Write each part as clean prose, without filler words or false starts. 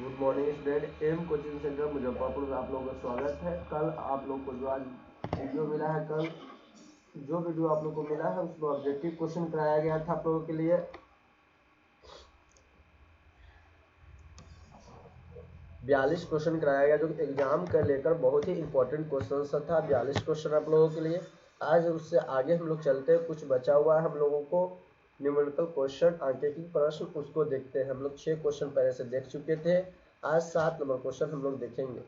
Good morning student. M coaching centre Muzaffarpur में आप लोगों का स्वागत है। कल आप लोग को जो आज वीडियो मिला है, कल जो वीडियो आप लोग को मिला है उसमें ऑब्जेक्टिव क्वेश्चन कराया गया था आप लोगों के लिए। 42 क्वेश्चन कराया गया जो कि एग्जाम का लेकर बहुत ही इंपॉर्टेंट क्वेश्चन था। 42 क्वेश्चन आप लोगों के लिए। आज उससे आगे हम लोग चलते हैं, कुछ बचा हुआ है हम लोगों को न्यूमेरिकल क्वेश्चन, आंकड़िकीय प्रश्न, उसको देखते हैं। हम लोग 6 क्वेश्चन पहले से देख चुके थे, आज 7 नंबर क्वेश्चन हम लोग देखेंगे।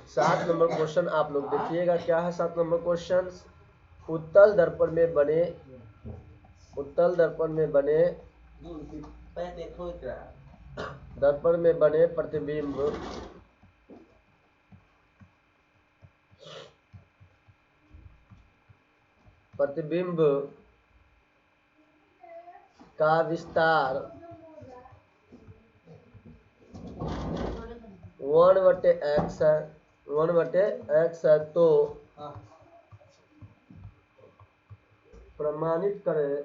सात नंबर क्वेश्चन आप लोग देखिएगा। क्या है 7 नंबर क्वेश्चन? उत्तल दर्पण में बने दर्पण में बने प्रतिबिंब का विस्तार 1/x है, 1/x है, तो प्रमाणित करें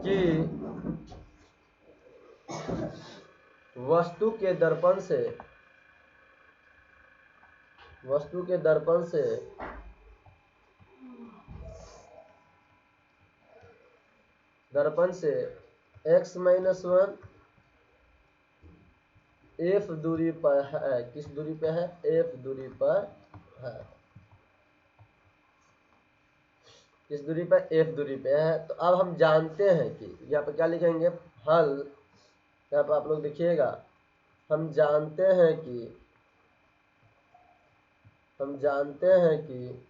कि वस्तु के दर्पण से x-1 f दूरी पर है। किस दूरी पे है? f दूरी पर है। किस दूरी पर? f दूरी पे है। तो अब हम जानते हैं कि यहाँ पर क्या लिखेंगे? हल। यहाँ पर आप लोग देखिएगा, हम जानते हैं कि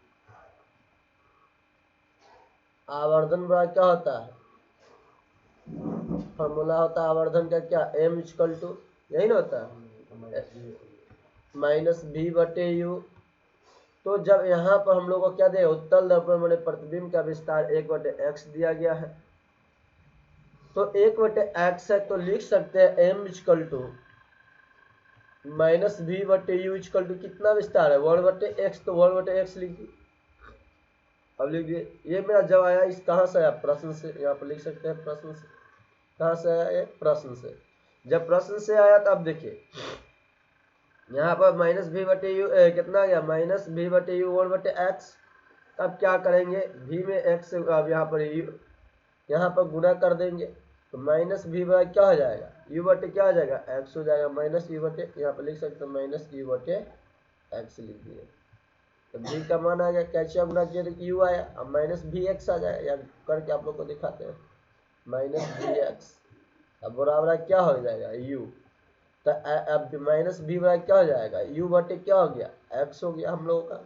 आवर्धन बड़ा क्या होता है? फॉर्मूला होता है आवर्धन का क्या? m इक्वल टू, यही ना होता है, -v/u। तो जब यहाँ पर हम लोग को क्या दिया? उत्तल दर्पण में प्रतिबिंब का विस्तार 1/x दिया गया है, तो 1/x है, तो लिख सकते हैं m equal to -v/u equal to कितना विस्तार है? 1/x, तो 1/x लिख दिए। अब लिखिए, ये मेरा जब आया इस कहाँ से आया? प्रश्न से। यहाँ पर लिख सकते हैं प्रश्न से। कहाँ से आया? ये प्रश्न से। जब प्रश्न से आया तब देखिए यहाँ पर -v/u कितना आ गया? -v/u 1/x। तब क्या करेंगे? v में x, अब यहाँ पर u, यहाँ पर गुना कर देंगे, तो -v क्या हो जाएगा? u/, क्या हो जाएगा? x हो जाएगा। -u/, यहाँ पर लिख सकते हैं -u/x लिख दिए, तो v का मान आ गया। कैसे गुना किया तो u आया, अब -vx आ जाएगा। या करके आप लोग को दिखाते हैं, -vx अब बराबर क्या हो जाएगा? u। तो अब -v क्या हो जाएगा? u/, क्या हो गया? x हो गया हम लोगों का।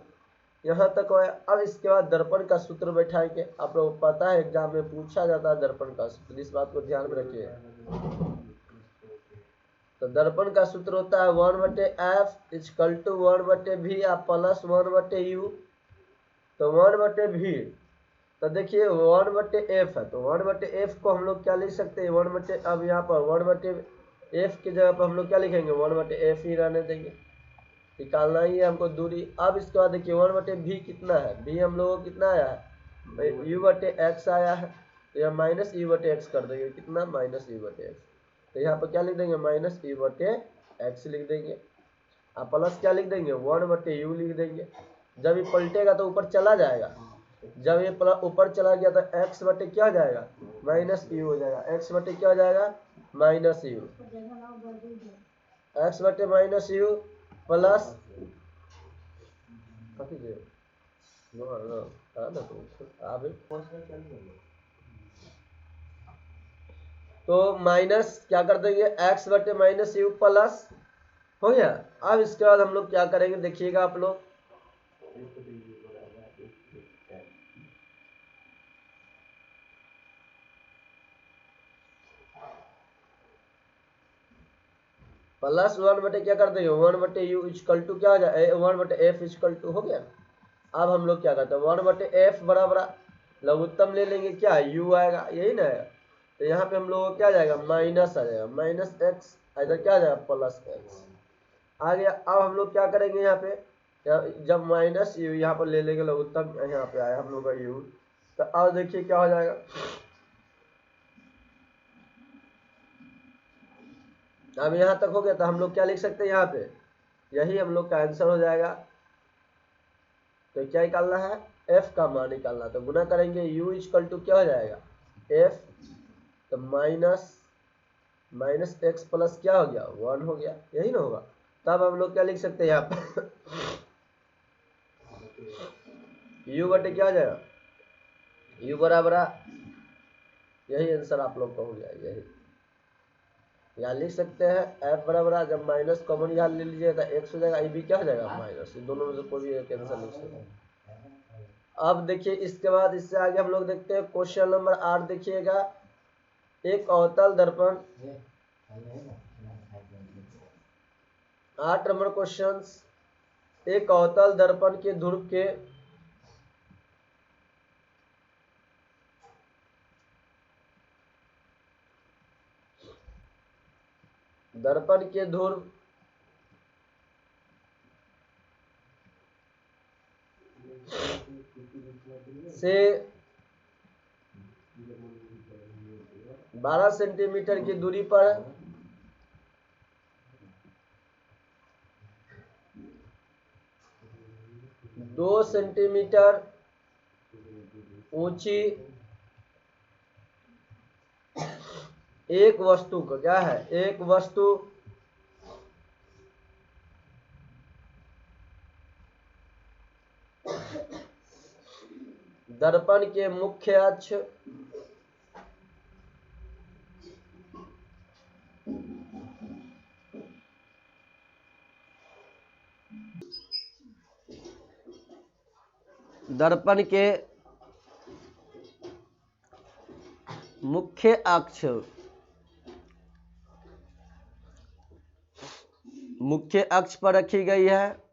यहाँ तक हो। अब इसके बाद दर्पण का सूत्र बैठाएंगे। आप लोगों को पता है एग्जाम में पूछा जाता है दर्पण का सूत्र, इस बात को ध्यान में रखिए। तो दर्पण का सूत्र होता है 1/f equal to 1/v plus 1/u। तो 1/v, तो देखिए 1/f है, तो 1/f को हम लोग क्या लिख सकते हैं? 1/, अब यहाँ पर 1/f की जगह पर हम लोग क्या लिखेंगे? 1/f ही रहने देंगे, निकालना ही है हमको दूरी। अब इसके बाद देखिए 1/v कितना है? v हम लोगों को कितना आया है? u/x आया है, तो यहाँ -u/x कर देंगे। कितना? -u/x। तो यहाँ पर क्या लिख देंगे? -u/x लिख देंगे। अब प्लस क्या लिख देंगे? 1/u लिख देंगे। जब ये पलटेगा तो ऊपर चला जाएगा, जब ये ऊपर चला गया तो x/, क्या हो जाएगा? -u हो जाएगा। x/, क्या हो जाएगा? -u। x/-u प्लस तो माइनस क्या कर देंगे? x/-u प्लस हो गया। अब इसके बाद हम लोग क्या करेंगे देखिएगा आप लोग, प्लस 1/, क्या कर देंगे? 1/u इक्वल टू क्या हो जाए? 1/f इक्वल टू हो गया। अब हम लोग क्या करते हैं, 1/f बराबर लघुत्तम ले लेंगे, क्या u आएगा, यही ना है। तो यहाँ पे हम लोग को क्या जाएगा, माइनस आ जाएगा, माइनस एक्स, इधर क्या आ जाएगा, प्लस एक्स आ गया। अब हम लोग क्या करेंगे, यहाँ पे जब माइनस यू यहाँ पर ले लेंगे लघुत्तम, यहाँ पे आया हम लोग का u, तो अब देखिए क्या हो जाएगा, अब यहाँ तक हो गया। तो हम लोग क्या लिख सकते हैं, यहाँ पे यही हम लोग का आंसर हो जाएगा। तो क्या निकालना है, f का मान निकालना। तो गुना करेंगे u इक्वल टू क्या हो जाएगा, f, तो माइनस एक्स प्लस क्या हो गया, 1 हो गया, यही ना होगा। तब हम लोग क्या लिख सकते हैं यहाँ पर u बटे क्या हो जाएगा, u बराबर यही आंसर आप लोग का हो गया, यही यहाँ लिख सकते हैं। f बराबर जब माइनस कॉमन यहाँ ले लीजिएगा तो x हो जाएगा, ये भी क्या हो जाएगा माइनस, दोनों में से कोई भी एक आंसर लिख सकते हैं। अब देखिए इसके बाद इससे आगे हम लोग देखते हैं क्वेश्चन नंबर 8। देखिएगा, एक अवतल दर्पण, 8 नंबर क्वेश्चन, एक अवतल दर्पण के ध्रुव के ध्रुव से 12 सेंटीमीटर की दूरी पर दो सेंटीमीटर ऊंची एक वस्तु का क्या है, एक वस्तु दर्पण के मुख्य अक्ष दर्पण के मुख्य अक्ष पर रखी गई है।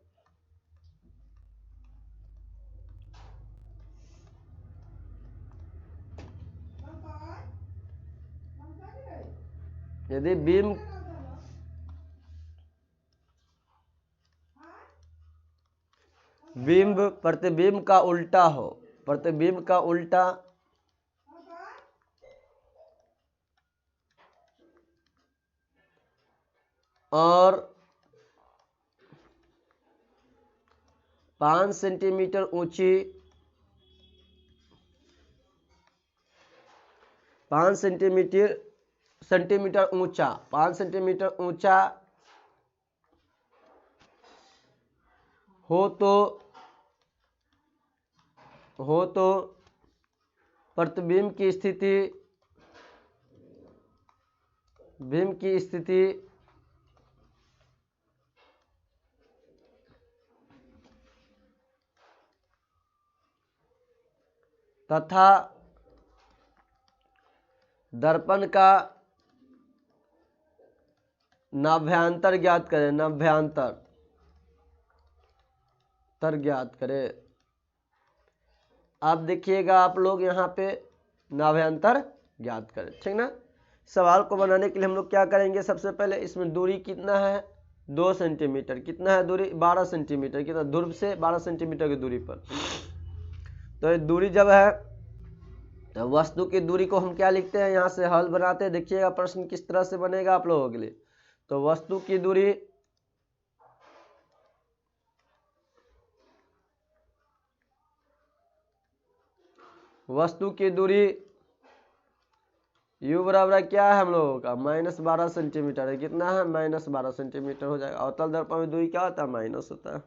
यदि बिंब प्रतिबिंब का उल्टा हो, प्रतिबिंब का उल्टा और 5 सेंटीमीटर ऊंची 5 सेंटीमीटर ऊंचा 5 सेंटीमीटर ऊंचा हो तो प्रतिबिंब की स्थिति तथा दर्पण का नाभ्यंतर ज्ञात करें, नाभ्यंतर ज्ञात करें। आप देखिएगा, आप लोग यहाँ पे नाभ्यंतर ज्ञात करें, ठीक ना। सवाल को बनाने के लिए हम लोग क्या करेंगे, सबसे पहले इसमें दूरी कितना है, 2 सेंटीमीटर, कितना है दूरी, 12 सेंटीमीटर, कितना ध्रुव से 12 सेंटीमीटर की दूरी पर। तो ये दूरी जब है, तो वस्तु की दूरी को हम क्या लिखते हैं, यहाँ से हल बनाते हैं। देखिएगा प्रश्न किस तरह से बनेगा आप लोगों के लिए। तो वस्तु की दूरी u बराबर क्या है हम लोगों का, -12 सेंटीमीटर है। कितना है, -12 सेंटीमीटर हो जाएगा। अवतल दर्पण में दूरी क्या होता है, माइनस होता है।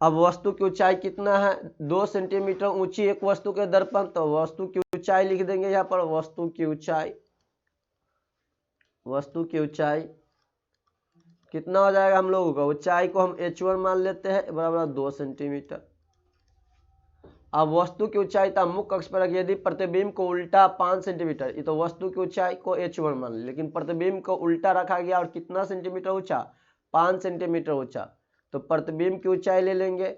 अब वस्तु की ऊंचाई कितना है, 2 सेंटीमीटर ऊंची एक वस्तु के दर्पण, तो वस्तु की ऊंचाई लिख देंगे यहाँ पर। वस्तु की ऊंचाई कितना हो जाएगा हम लोगों का, ऊंचाई को हम h1 मान लेते हैं, बराबर 2 सेंटीमीटर। अब वस्तु की ऊंचाई था मुख्य अक्ष पर, यदि प्रतिबिंब को उल्टा 5 सेंटीमीटर, ये तो वस्तु की ऊंचाई को h1 मान ली, लेकिन प्रतिबिंब को उल्टा रखा गया और कितना सेंटीमीटर ऊंचा, 5 सेंटीमीटर ऊंचा। तो प्रतिबिंब की ऊंचाई ले लेंगे,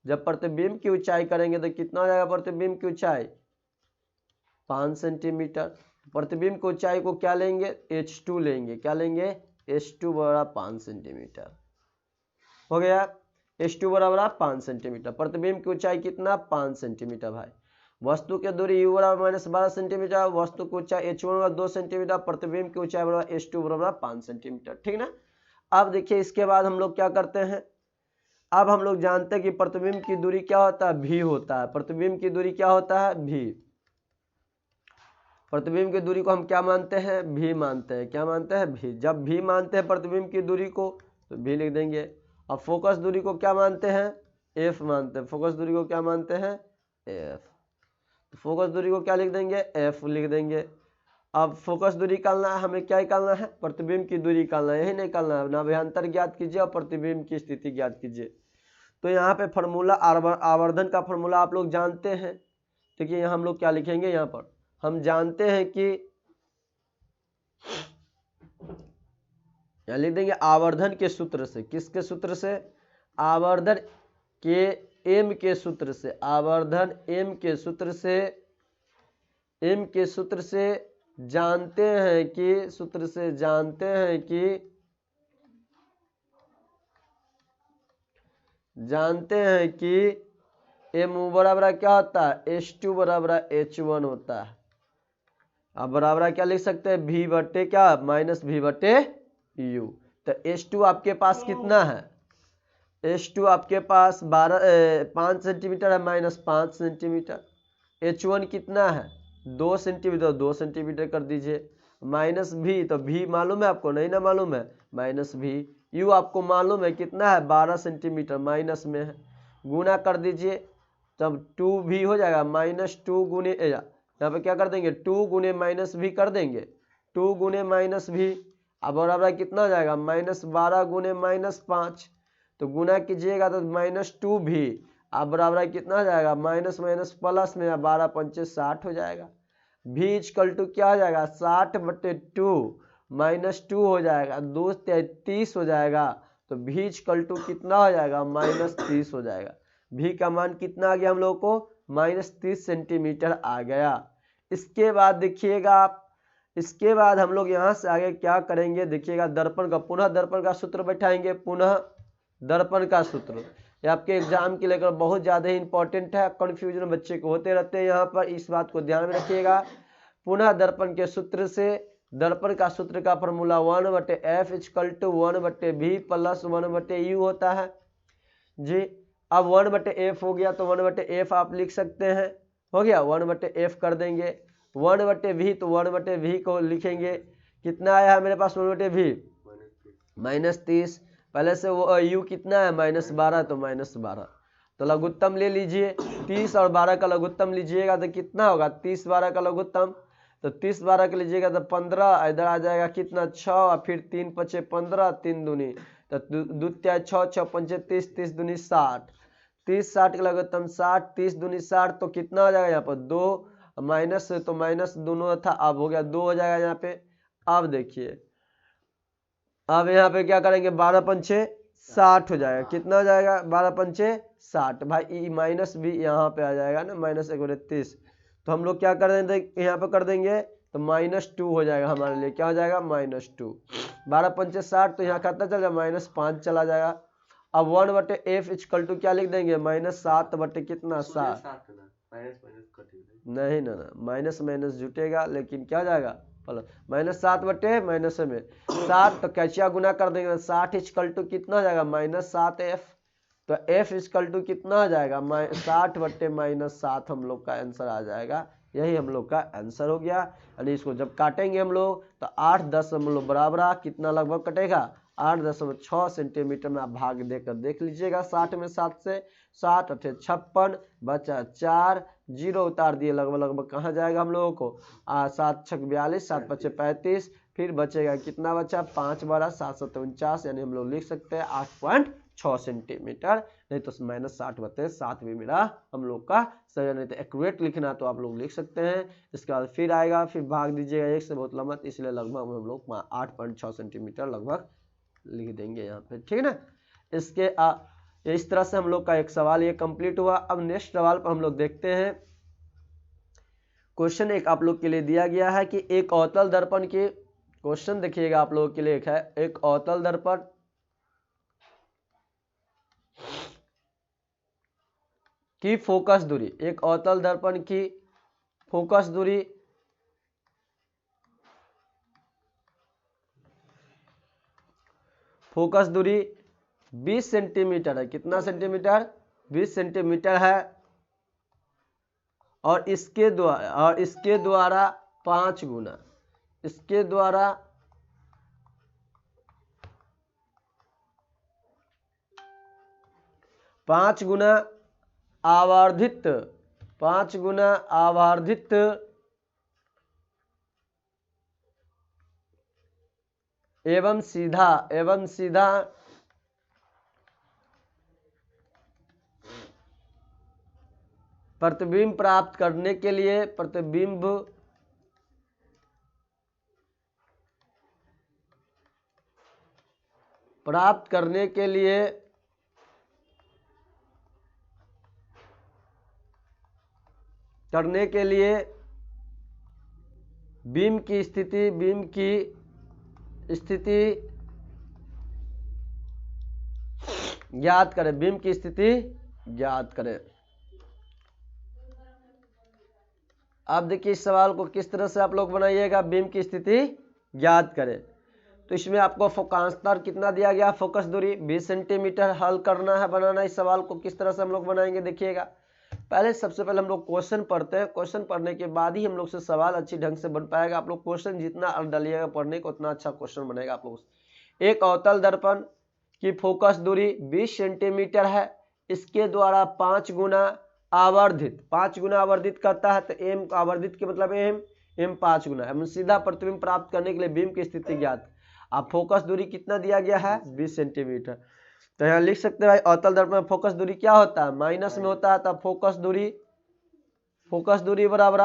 जब प्रतिबिंब की ऊंचाई करेंगे तो कितना हो जाएगा प्रतिबिंब की ऊंचाई 5 सेंटीमीटर। प्रतिबिंब की ऊंचाई को क्या लेंगे h2 लेंगे, क्या लेंगे h2 बराबर 5 सेंटीमीटर हो गया। h2 बराबर 5 सेंटीमीटर, प्रतिबिंब की ऊंचाई कितना 5 सेंटीमीटर भाई। वस्तु की दूरी u बराबर -12 सेंटीमीटर, वस्तु की ऊंचाई h1 बराबर 2 सेंटीमीटर, प्रतिबिंब की ऊंचाई बराबर h2 बराबर 5 सेंटीमीटर, ठीक ना। अब देखिए इसके बाद हम लोग क्या करते हैं, अब हम लोग जानते हैं कि प्रतिबिंब की दूरी क्या होता है v होता है। प्रतिबिंब की दूरी क्या होता है v, प्रतिबिंब की दूरी को हम क्या मानते हैं v मानते हैं, क्या मानते हैं v। जब v मानते हैं प्रतिबिंब की दूरी को तो v लिख देंगे। अब फोकस दूरी को क्या मानते हैं f मानते हैं, फोकस दूरी को क्या मानते हैं f, तो फोकस दूरी को क्या लिख देंगे f लिख देंगे। अब फोकस दूरी निकालना है, हमें क्या निकालना है प्रतिबिंब की दूरी निकालना है, यही निकालना है। नाभ्यंतर ज्ञात कीजिए और प्रतिबिंब की स्थिति ज्ञात कीजिए। तो यहाँ पे फॉर्मूला आवर्धन का फॉर्मूला आप लोग जानते हैं। देखिए यहाँ हम लोग क्या लिखेंगे, यहाँ पर हम जानते हैं कि यहाँ लिख देंगे आवर्धन के सूत्र से, किसके सूत्र से आवर्धन के एम के सूत्र से, आवर्धन एम के सूत्र से, एम के सूत्र से जानते हैं कि, सूत्र से जानते हैं कि, जानते हैं कि एम बराबर क्या होता है h2 बराबर h1 होता है। अब बराबर क्या लिख सकते हैं v बटे क्या माइनस v बटे u। तो h2 आपके पास कितना है, h2 आपके पास 5 सेंटीमीटर है, -5 सेंटीमीटर। h1 कितना है 2 सेंटीमीटर, 2 सेंटीमीटर कर दीजिए। माइनस v, तो v मालूम है आपको, नहीं ना मालूम है, माइनस v। u आपको मालूम है कितना है 12 सेंटीमीटर, माइनस में है, गुना कर दीजिए तब 2v हो जाएगा। -2 गुने यहाँ पे क्या कर देंगे 2 गुने माइनस v कर देंगे, 2 गुने माइनस v। अब बराबर कितना हो जाएगा -12 गुने -5, तो गुना कीजिएगा तो -2v। अब बराबर कितना हो जाएगा माइनस माइनस प्लस में 12 पंचे 60 हो जाएगा। v इक्वल टू क्या हो जाएगा 60 बटे 2 -2 हो जाएगा, 2 30 हो जाएगा। तो v इक्वल टू कितना हो जाएगा -30 हो जाएगा। v का मान कितना आ गया हम लोग को -30 सेंटीमीटर आ गया। इसके बाद देखिएगा आप, इसके बाद हम लोग यहाँ से आगे क्या करेंगे देखिएगा, दर्पण का पुनः दर्पण का सूत्र बैठाएंगे। पुनः दर्पण का सूत्र ये आपके एग्जाम के लेकर बहुत ज़्यादा ही इंपॉर्टेंट है, कन्फ्यूजन बच्चे को होते रहते हैं यहाँ पर, इस बात को ध्यान में रखिएगा। पुनः दर्पण के सूत्र से, दर्पण का सूत्र का formula 1/f equal to 1/v plus 1/u होता है जी। अब 1/f हो गया तो 1/f आप लिख सकते हैं, हो गया 1/f कर देंगे। 1/v तो 1/v को लिखेंगे, कितना आया है मेरे पास 1/v -30, पहले से वो u कितना है -12 तो -12, तो लघुत्तम ले लीजिए। 30 और 12 का लघुत्तम लीजिएगा तो कितना होगा 30 12 का लघुत्तम, तो 30 12 का लीजिएगा तो 15, इधर आ जाएगा कितना 6 और फिर 3 5 15, 3 दूनी तो 2 6 6 5 30, 30 दूनी 60, 30 60 का लघुत्तम 60, 30 दूनी 60, तो कितना हो जाएगा यहाँ पर 2 माइनस, तो माइनस दोनों था, अब हो गया 2 हो जाएगा यहाँ पे। अब देखिए अब यहाँ पे क्या करेंगे 12 पंचे 60 हो जाएगा, कितना हो जाएगा 12 पंचे 60 भाई, माइनस भी यहाँ पे आ जाएगा ना -1/30, तो हम लोग क्या कर देंगे यहाँ पे कर देंगे तो -2 हो जाएगा हमारे लिए, क्या हो जाएगा -2। 12 पंचे 60 तो यहाँ कितना चल जाएगा -5 चला जाएगा। अब 1/f इक्वल टू क्या लिख देंगे -7 बटे कितना 7, नहीं ना माइनस माइनस जुटेगा लेकिन क्या हो जाएगा प्लस, -7 बटे माइनस में 7, तो कैचिया गुना कर देंगे 60 इक्वल टू कितना हो जाएगा -7f, तो f इक्वल टू कितना आ जाएगा 60 बटे -7 हम लोग का आंसर आ जाएगा। यही हम लोग का आंसर हो गया। यानी इसको जब काटेंगे हम लोग तो 8.0 बराबर कितना लगभग कटेगा 8.6 सेंटीमीटर में आप भाग देकर देख लीजिएगा। 60 में 7 से 7 8 56 बचा 4, 0 उतार दिए, लगभग लगभग कहाँ जाएगा हम लोगों को 7 6 42, 7 5 35, फिर बचेगा कितना बचा 5 12 7 7 49, यानी हम लोग लिख सकते हैं 8.6 सेंटीमीटर, नहीं तो -60 बटे 7 भी मेरा हम लोग का सही, नहीं तो एक्यूरेट लिखना तो आप लोग लिख सकते हैं। इसके बाद फिर आएगा, फिर भाग दीजिएगा 1 से बहुत लंबा, इसलिए लगभग हम लोग 8.6 सेंटीमीटर लगभग लिख देंगे यहाँ पे, ठीक है ना। इस तरह से हम लोग का एक सवाल ये कंप्लीट हुआ। अब नेक्स्ट सवाल पर हम लोग देखते हैं। क्वेश्चन एक आप लोग के लिए दिया गया है कि एक अवतल दर्पण के, क्वेश्चन देखिएगा आप लोगों के लिए एक है, एक अवतल दर्पण की फोकस दूरी, एक अवतल दर्पण की फोकस दूरी फोकस दूरी 20 सेंटीमीटर है। कितना सेंटीमीटर? 20 सेंटीमीटर है। और इसके द्वारा 5 गुना, इसके द्वारा 5 गुना आवर्धित, 5 गुना आवर्धित एवं सीधा प्रतिबिंब प्राप्त करने के लिए, प्रतिबिंब प्राप्त करने के लिए बीम की स्थिति ज्ञात करें, बीम की स्थिति ज्ञात करें। अब देखिए इस सवाल को किस तरह से आप लोग बनाइएगा, बीम की स्थिति ज्ञात करें। तो इसमें आपको फोकांतर कितना दिया गया, फोकस दूरी 20 सेंटीमीटर हल करना है, बनाना। इस सवाल को किस तरह से हम लोग बनाएंगे देखिएगा। पहले सबसे पहले हम लोग क्वेश्चन पढ़ते हैं। क्वेश्चन पढ़ने के बाद ही हम लोग से सवाल अच्छी ढंग से बन पाएगा। आप लोग क्वेश्चन जितना डालिएगा पढ़ने को उतना अच्छा क्वेश्चन बनेगा आप लोग। एक अवतल दर्पण की फोकस दूरी 20 सेंटीमीटर है। इसके द्वारा 5 गुना आवर्धित, 5 गुना आवर्धित करता है। तो एम आवर्धित के मतलब एम 5 गुना। हम सीधा प्रतिबिंब प्राप्त करने के लिए बीम की स्थिति ज्ञात। अब फोकस दूरी कितना दिया गया है, 20 सेंटीमीटर। तो यहाँ लिख सकते हैं भाई अवतल दर्पण में फोकस दूरी क्या होता है, माइनस में होता है। तब फोकस दूरी बराबर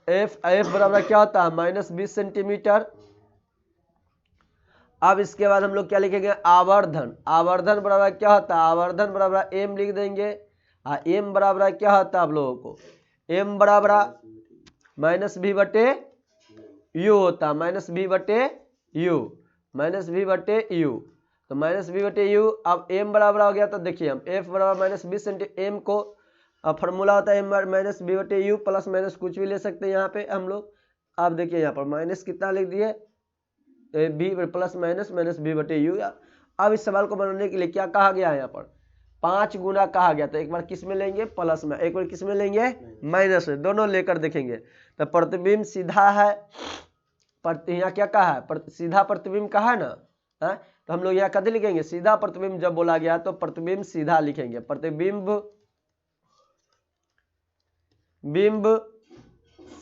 एफ बराबर क्या होता है, -20 सेंटीमीटर। अब इसके बाद हम लोग क्या लिखेंगे, आवर्धन बराबर क्या होता है, आवर्धन बराबर एम लिख देंगे। एम बराबर क्या होता है आप लोगों को, एम बराबर -v बटे यू होता है, -v बटे यू, -v बटे यू। तो -v बटे यू। अब m बराबर हो गया तो देखिए हम f बराबर -20 सेंटीमीटर, m को फॉर्मूला होता है -v बटे यू, प्लस माइनस कुछ भी ले सकते हैं यहाँ पे हम लोग। अब देखिए यहाँ पर माइनस कितना लिख दिए, v प्लस माइनस -v बटे यू। अब इस सवाल को बनाने के लिए क्या कहा गया है, यहाँ पर 5 गुना कहा गया। तो एक बार किस में लेंगे, प्लस में, एक बार किस में लेंगे, माइनस में, दोनों लेकर देखेंगे। तो प्रतिबिंब सीधा है, यहाँ क्या कहा है, सीधा प्रतिबिंब कहा है ना है? तो हम लोग यहाँ कदे लिखेंगे, सीधा प्रतिबिंब जब बोला गया तो प्रतिबिंब सीधा लिखेंगे। प्रतिबिंब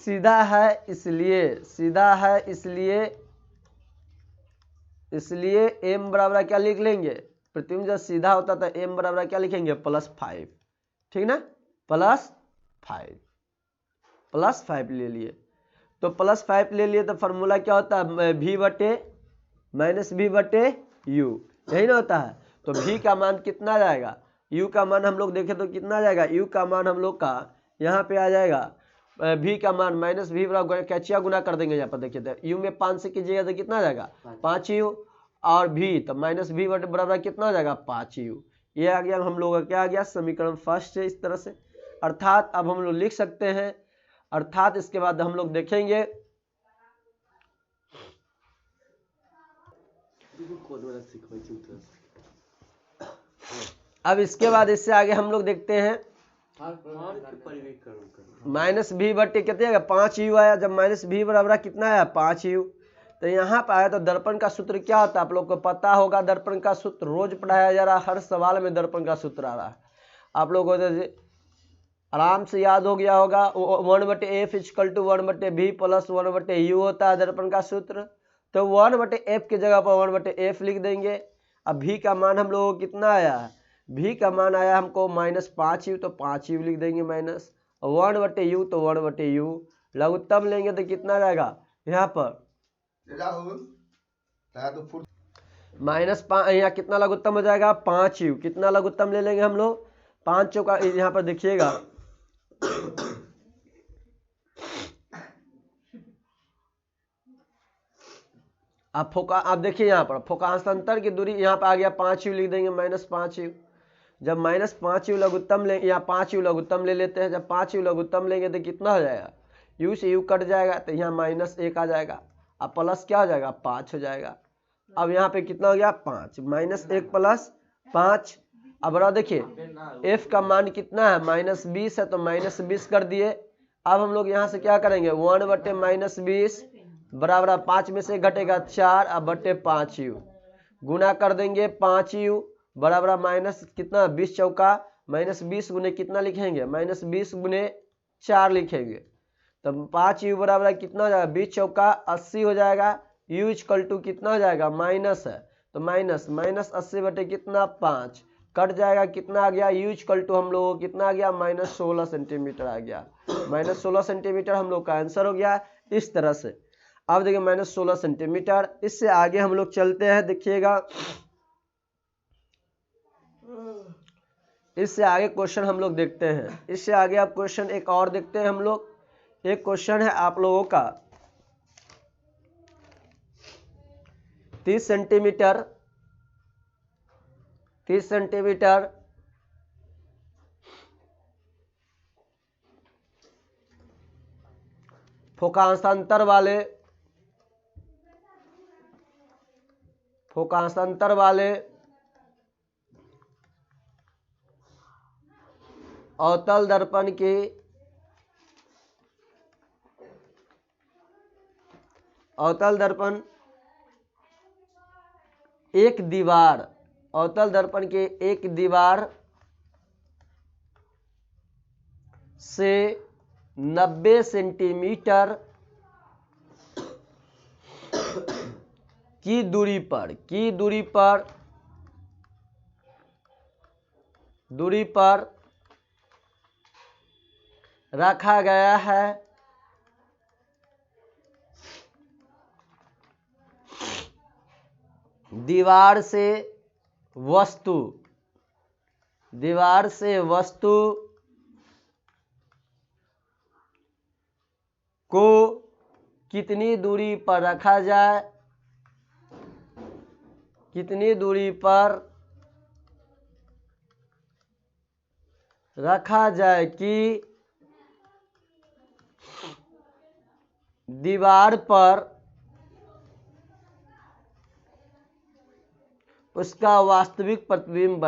सीधा है इसलिए m बराबर क्या लिख लेंगे, प्रतिबिंब जब सीधा होता था m बराबर क्या लिखेंगे, +5, ठीक ना, +5 ले लिए। तो +5 ले लिए तो फॉर्मूला क्या होता है, v बटे -v बटे u, यही ना होता है। तो v का मान कितना जाएगा, u का मान हम लोग देखें तो कितना जाएगा, u का मान हम लोग का यहाँ पे आ जाएगा, v का मान -v बराबर कैचिया गुना कर देंगे। यहाँ पर देखिए तो u में 5 से कीजिएगा तो कितना जाएगा, 5u, और v तो -v बराबर कितना हो जाएगा, 5u। ये आ गया हम लोग का क्या आ गया, समीकरण फर्स्ट है। इस तरह से अर्थात अब हम लोग लिख सकते हैं, अर्थात इसके बाद हम लोग देखेंगे अब इसके बाद इससे आगे हम लोग देखते हैं -v बटे कितने आएगा, 5u आया। जब -v बराबर कितना आया, 5u। तो यहाँ पर आया तो दर्पण का सूत्र क्या होता है, आप लोग को पता होगा। दर्पण का सूत्र रोज पढ़ाया जा रहा है, हर सवाल में दर्पण का सूत्र आ रहा है, आप लोगों को आराम से याद हो गया होगा। 1/f = 1/v + 1/u होता है दर्पण का सूत्र। तो 1/f की जगह पर 1/f लिख देंगे। अब v का मान हम लोगों को कितना आया है, v का मान आया हमको -5u, तो 5u लिख देंगे माइनस, 1/u तो 1/u। लघुत्तम लेंगे तो कितना जाएगा, यहाँ पर -5 यहाँ कितना लघुत्तम हो जाएगा 5u। कितना लघुत्तम ले लेंगे हम लोग 5 चौका, यहाँ पर देखिएगा आप देखिए यहाँ पर फोकांतर की दूरी यहाँ पर आ गया 5u, लिख देंगे -5u। जब -5u लघुत्तम ले, या 5u लघुत्तम ले लेते हैं, जब 5u लघुत्तम लेंगे तो कितना हो जाएगा, u से u कट जाएगा तो यहाँ -1 आ जाएगा, अब प्लस क्या हो जाएगा 5 हो जाएगा। अब यहाँ पे कितना हो गया 5, -1 + 5। अब देखिए f का मान कितना है -20 है, तो -20 कर दिए। अब हम लोग यहाँ से क्या करेंगे 1/-20 बराबर 5 में से घटेगा 4, अब बटे 5u गुना कर देंगे 5u बराबर माइनस कितना 20 चौका -20 गुने कितना लिखेंगे -20 गुने 4 लिखेंगे, तब 5u बराबर कितना हो जाएगा 20 चौका 80 हो जाएगा। u = कितना हो जाएगा माइनस है, तो -80 बटे कितना 5 कट जाएगा, कितना आ गया u = हम लोगों को कितना आ गया -16 सेंटीमीटर आ गया। -16 सेंटीमीटर हम लोग का आंसर हो गया इस तरह से। अब देखिए -16 सेंटीमीटर। इससे आगे हम लोग चलते हैं, देखिएगा इससे आगे क्वेश्चन हम लोग देखते हैं। इससे आगे आप क्वेश्चन एक और देखते हैं हम लोग। एक क्वेश्चन है आप लोगों का 30 सेंटीमीटर फोकांतर वाले अवतल दर्पण की अवतल दर्पण एक दीवार से 90 सेंटीमीटर की दूरी पर रखा गया है दीवार से वस्तु को कितनी दूरी पर रखा जाए, कि दीवार पर उसका वास्तविक प्रतिबिंब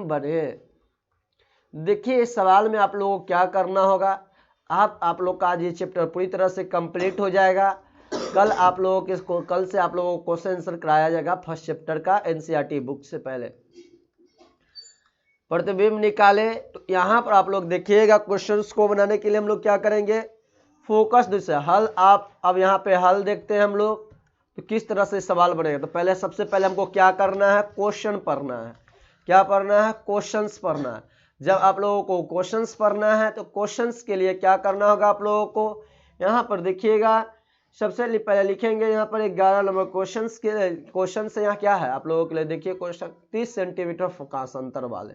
बने। देखिए इस सवाल में आप लोगों को क्या करना होगा, आप लोग का आज ये चैप्टर पूरी तरह से कंप्लीट हो जाएगा। कल से आप लोगों को क्वेश्चन आंसर कराया जाएगा फर्स्ट चैप्टर का एनसीईआरटी बुक से पहले। प्रतिबिंब निकाले, तो यहाँ पर आप लोग देखिएगा क्वेश्चंस को बनाने के लिए हम लोग क्या करेंगे, फोकस दृश्य हल। आप अब यहाँ पे हल देखते हैं हम लोग, तो किस तरह से सवाल बनेगा। तो सबसे पहले हमको क्या करना है, क्वेश्चन पढ़ना है। क्या पढ़ना है, क्वेश्चंस पढ़ना है। जब आप लोगों को क्वेश्चंस पढ़ना है तो क्वेश्चंस के लिए क्या करना होगा आप लोगों को, यहाँ पर देखिएगा सबसे पहले लिखेंगे यहाँ पर 11 नंबर क्वेश्चन से यहाँ क्या है आप लोगों के लिए। देखिए क्वेश्चन 30 सेंटीमीटर फोकांतर वाले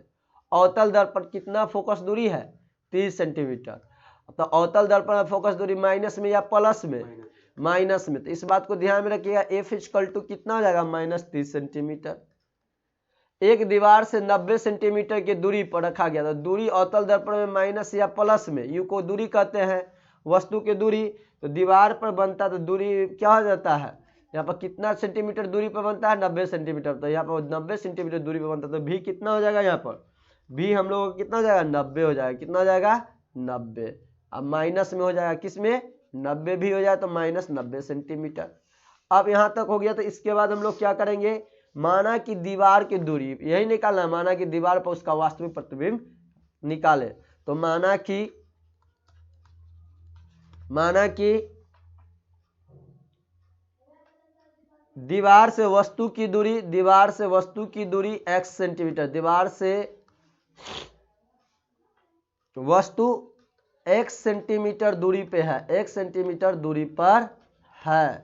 अवतल दर्पण कितना फोकस दूरी है 30 सेंटीमीटर। तो अवतल दर्पण फोकस दूरी माइनस में या प्लस में, माइनस में। तो इस बात को ध्यान में रखिएगा f = कितना हो जाएगा -30 सेंटीमीटर। एक दीवार से 90 सेंटीमीटर की दूरी पर रखा गया। तो दूरी अवतल दर्पण में माइनस या प्लस में, u को दूरी कहते हैं वस्तु की दूरी। तो दीवार पर बनता है तो दूरी क्या हो जाता है, यहाँ पर कितना सेंटीमीटर दूरी पर बनता है 90 सेंटीमीटर। तो यहाँ पर 90 सेंटीमीटर दूरी पर बनता है, तो भी कितना हो जाएगा, यहाँ पर भी हम लोग कितना हो जाएगा 90 हो जाएगा। कितना हो जाएगा 90। अब माइनस में हो जाएगा, किस में 90 भी हो जाए तो -90 सेंटीमीटर। अब यहाँ तक हो गया। तो इसके बाद हम लोग क्या करेंगे, माना कि दीवार की दूरी यही निकालना है, माना कि दीवार पर उसका वास्तविक प्रतिबिंब निकाले। तो माना कि दीवार से वस्तु की दूरी x सेंटीमीटर, दीवार से वस्तु x सेंटीमीटर दूरी पे है, 1 सेंटीमीटर दूरी पर है।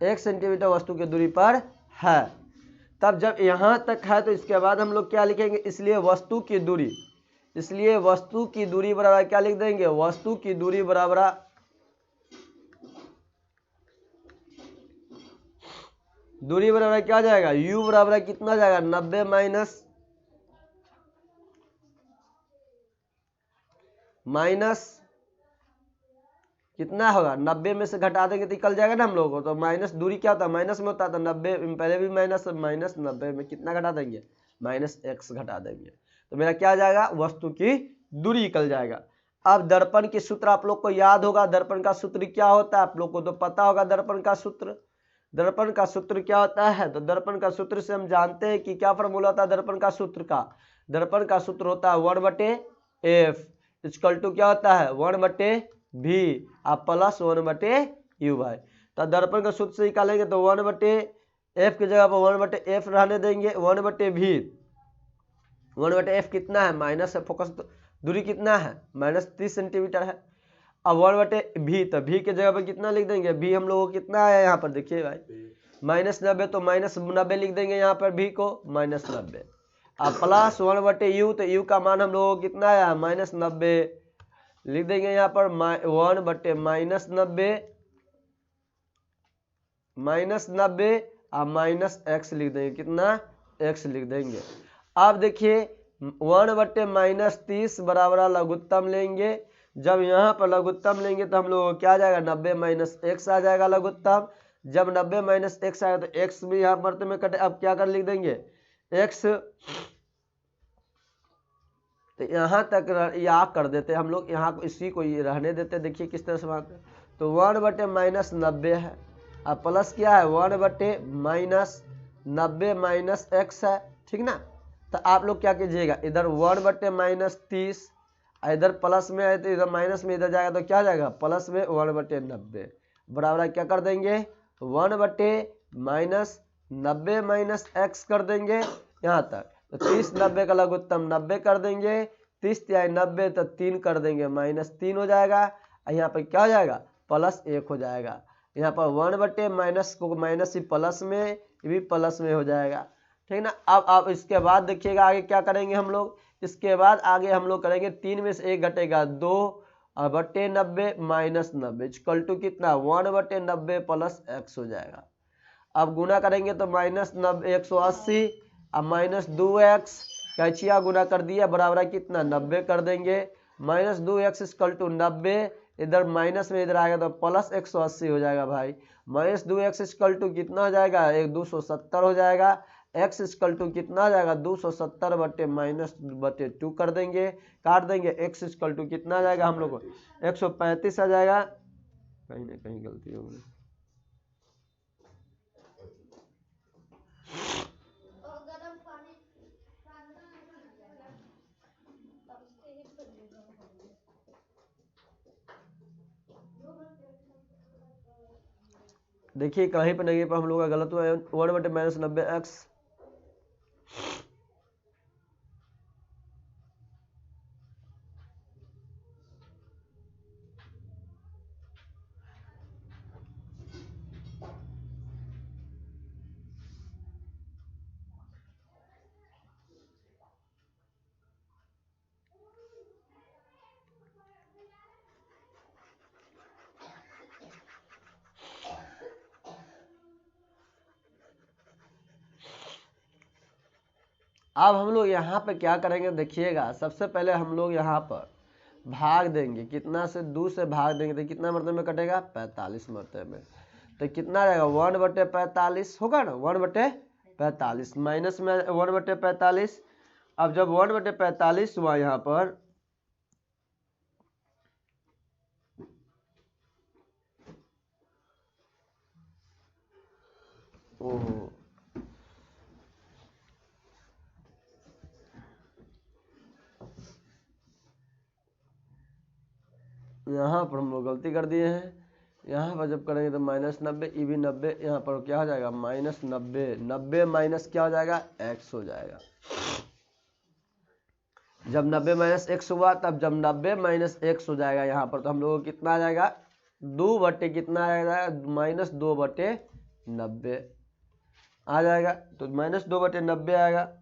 1 सेंटीमीटर वस्तु की दूरी पर है। तब जब यहाँ तक है तो इसके बाद हम लोग क्या लिखेंगे, इसलिए वस्तु की दूरी, इसलिए वस्तु की दूरी बराबर क्या लिख देंगे, वस्तु की दूरी बराबर क्या आ जाएगा, u बराबर कितना जाएगा 90 माइनस कितना होगा, 90 में से घटा देंगे तो निकल जाएगा ना हम लोगों को। तो माइनस दूरी क्या होता है, माइनस में होता है, तो 90 पहले भी माइनस, माइनस 90 में कितना घटा देंगे, -x घटा देंगे। तो मेरा क्या आ जाएगा, वस्तु की दूरी निकल जाएगा। अब दर्पण के सूत्र आप लोग को याद होगा, दर्पण का सूत्र क्या होता है आप लोग को तो पता होगा। दर्पण का सूत्र क्या होता है, तो दर्पण का सूत्र से हम जानते हैं कि क्या फॉर्मूला होता है दर्पण का सूत्र का। दर्पण का सूत्र होता है 1/f इक्वल टू क्या होता है 1/v आप प्लस 1/u भाई। तो दर्पण का सूत्र से निकालेंगे तो 1/f की जगह पर 1/f रहने देंगे, 1/f कितना है, माइनस है, फोकस दूरी कितना है -30 सेंटीमीटर है। अब 1/v, तो v की जगह पर कितना लिख देंगे, v हम लोगों को कितना आया यहाँ पर देखिए भाई -90, तो -90 लिख देंगे यहाँ पर v को -90। अब प्लस 1/u, तो u का मान हम लोगों को कितना आया -90 लिख देंगे यहाँ पर 1/-90 -x लिख देंगे, कितना x लिख देंगे। अब देखिए 1/-30 बराबर लघुत्तम लेंगे। जब यहाँ पर लघुत्तम लेंगे तो हम लोग क्या आ जाएगा 90 - x आ जाएगा लघुत्तम। जब 90 - x आएगा तो x भी यहाँ पर में कटे। अब क्या कर लिख देंगे x, तो यहाँ तक या कर देते हम लोग, यहाँ इसी को ये रहने देते। देखिए किस तरह से वहाँ पे तो 1/-90 है, अब प्लस क्या है 1/-90 x है, ठीक ना। तो आप लोग क्या कीजिएगा, इधर 1/-30 इधर प्लस में है तो इधर माइनस में इधर जाएगा तो क्या जाएगा प्लस में 1/90 बराबर क्या कर देंगे 1/-90 x कर देंगे यहाँ तक। तो 30 90 का लघुत्तम 90 कर देंगे, 30 या 90 तो 3 कर देंगे -3 हो जाएगा। यहाँ पर क्या हो जाएगा +1 हो जाएगा। यहाँ पर 1/- को माइनस ही प्लस में, ये भी प्लस में हो जाएगा, ठीक ना। अब आप इसके बाद देखिएगा आगे क्या करेंगे हम लोग। इसके बाद आगे हम लोग करेंगे 3 में से 1 घटेगा 2/90 -90 इक्वल टू कितना 1/90 + x हो जाएगा। अब गुना करेंगे तो -90 180 अब -2x कैचिया गुना कर दिया बराबर कितना 90 कर देंगे। -2x = 90 इधर माइनस में इधर आएगा तो प्लस 180 हो जाएगा भाई। -2x = कितना हो जाएगा 270 हो जाएगा। x = कितना आ जाएगा 270 -2 कर देंगे, काट देंगे। x = कितना आ जाएगा हम लोग को 135 आ जाएगा। कहीं ना कहीं गलती हो गई। देखिए कहीं पर नहीं पर हम लोग का गलत हुआ है 1/-90 x। अब हम लोग यहाँ पे क्या करेंगे देखिएगा, सबसे पहले हम लोग यहाँ पर भाग देंगे, कितना से 2 से भाग देंगे तो कितना मरतबे में कटेगा 45 मरतबे में। तो कितना रहेगा 1/45 होगा ना 1/45 माइनस में 1/45। अब जब 1/45 हुआ यहाँ पर ओहो यहाँ पर हम लोग गलती कर दिए हैं। यहाँ पर जब करेंगे तो -90 ये भी 90 यहाँ पर क्या हो जाएगा -90 90 माइनस क्या हो जाएगा x हो जाएगा। जब 90 - x हुआ तब जब 90 - x हो जाएगा यहाँ पर तो हम लोग को कितना आ जाएगा 2 बटे कितना आ जाएगा -2/3 90 आ जाएगा, तो -2/90 आएगा।